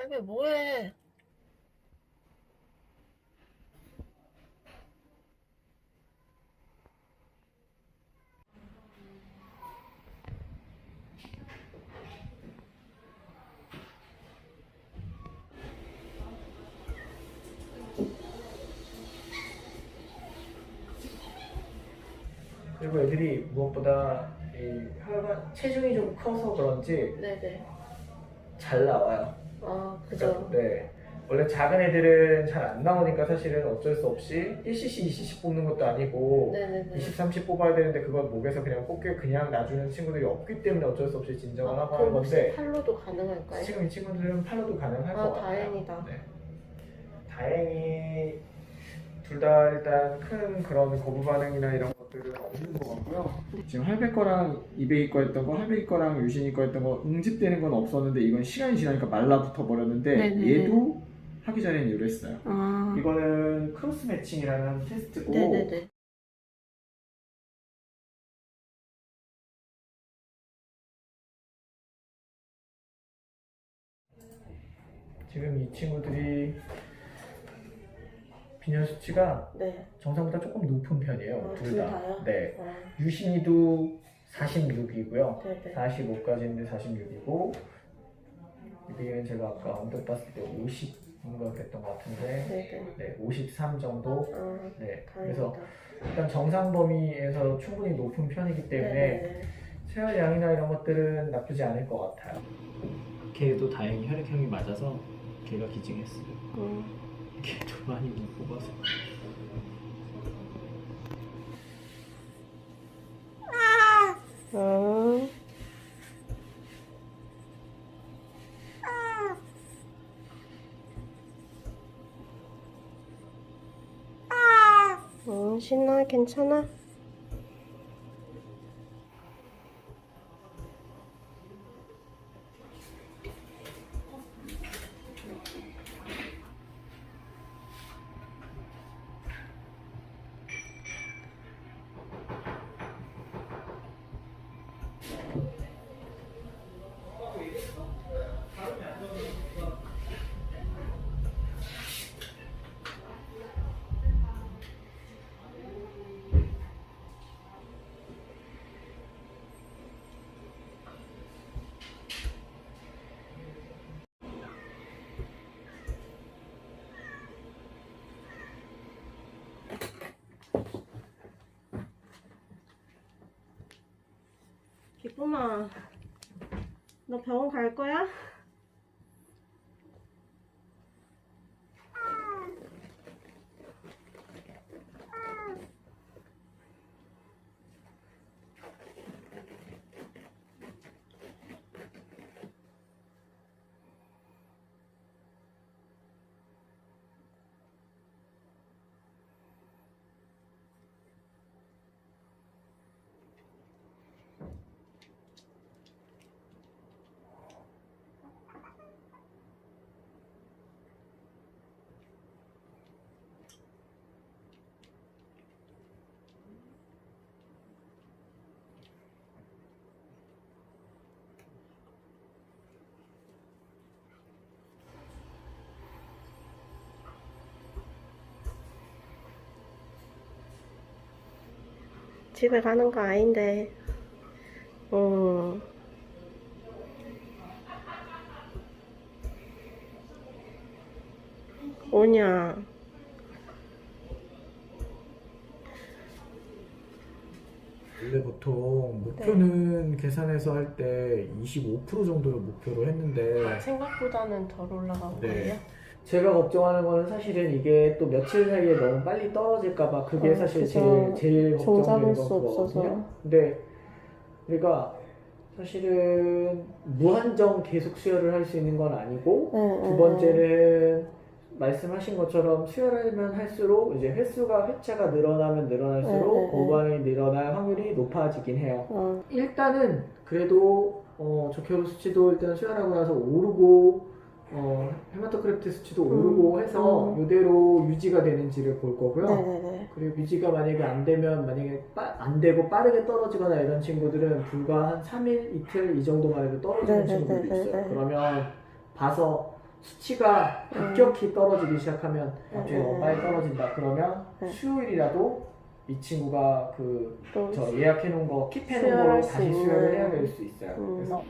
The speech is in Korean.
할배 뭐해? 그리고 애들이 무엇보다 이 혈관 체중이 좀 커서 그런지 네네. 잘 나와요. 아, 그러니까 그죠. 네. 원래 작은 애들은 잘 안 나오니까 사실은 어쩔 수 없이 1cc, 2cc 뽑는 것도 아니고 네네네. 20, 30 뽑아야 되는데 그걸 목에서 그냥 뽑게 그냥 놔주는 친구들이 없기 때문에 어쩔 수 없이 진정을 하고 하는 그럼 혹시 건데 팔로도 가능할까요? 지금 이 친구들은 팔로도 가능할 것 같아요. 다행이다. 네. 다행히 둘 다 일단 큰 그런 거부 반응이나 이런 것들은 없는 것 같고요. 지금 할배 거랑 이베이 거였던 거, 할배 거랑 유신이 거였던 거 응집되는 건 없었는데 이건 시간이 지나니까 말라붙어 버렸는데 네네네. 얘도 하기 전에는 이랬어요. 아, 이거는 크로스 매칭이라는 테스트고 네네네. 지금 이 친구들이 빈혈 수치가 네. 정상보다 조금 높은 편이에요. 둘 둘 다. 다요? 네. 아, 유신이도 46이고요. 네네. 45까지인데 46이고 이베이는 제가 아까 언뜻 봤을 때 50인가 그랬던 것 같은데 네네. 네, 53 정도. 아, 네. 다행이다. 그래서 일단 정상 범위에서 충분히 높은 편이기 때문에 네네네. 세혈량이나 이런 것들은 나쁘지 않을 것 같아요. 걔도 다행히 혈액형이 맞아서 걔가 기증했어요. 걔도 많이 못 뽑아서. 음. 신나? 괜찮아? 기쁨아, 너 병원 갈 거야? 집에 가는 거 아닌데. 오냐. 원래 보통 목표는 계산해서 할 때 25% 정도를 목표로 했는데 생각보다는 덜 올라가고 네. 거예요? 제가 걱정하는 거는 사실은 이게 또 며칠 사이에 너무 빨리 떨어질까봐 그게 사실 그죠. 제일 걱정되는 종잡을 수 거거든요. 없어서. 근데 우리가 사실은 무한정 계속 수혈을 할 수 있는 건 아니고 두 번째는 말씀하신 것처럼 수혈하면 할수록 이제 회차가 늘어나면 늘어날수록 고반응이 늘어날 확률이 높아지긴 해요. 일단은 그래도 적혈 수치도 일단 수혈하고 나서 오르고 헤마토크리프트 수치도 오르고 해서 이대로 유지가 되는지를 볼 거고요. 네네네. 그리고 유지가 만약에 안 되면 만약에 안 되고 빠르게 떨어지거나 이런 친구들은 불과 한 3일, 이틀 이 정도만 해도 떨어지는 친구들도 있어요. 그러면 봐서 수치가 급격히 떨어지기 시작하면 갑자기 너무 빨리 떨어진다 그러면 수요일이라도 이 친구가 그 저 예약해 놓은 거 킵해 놓은 수혈할 거 수 다시 있는. 수혈을 해야 될 수 있어요. 그래서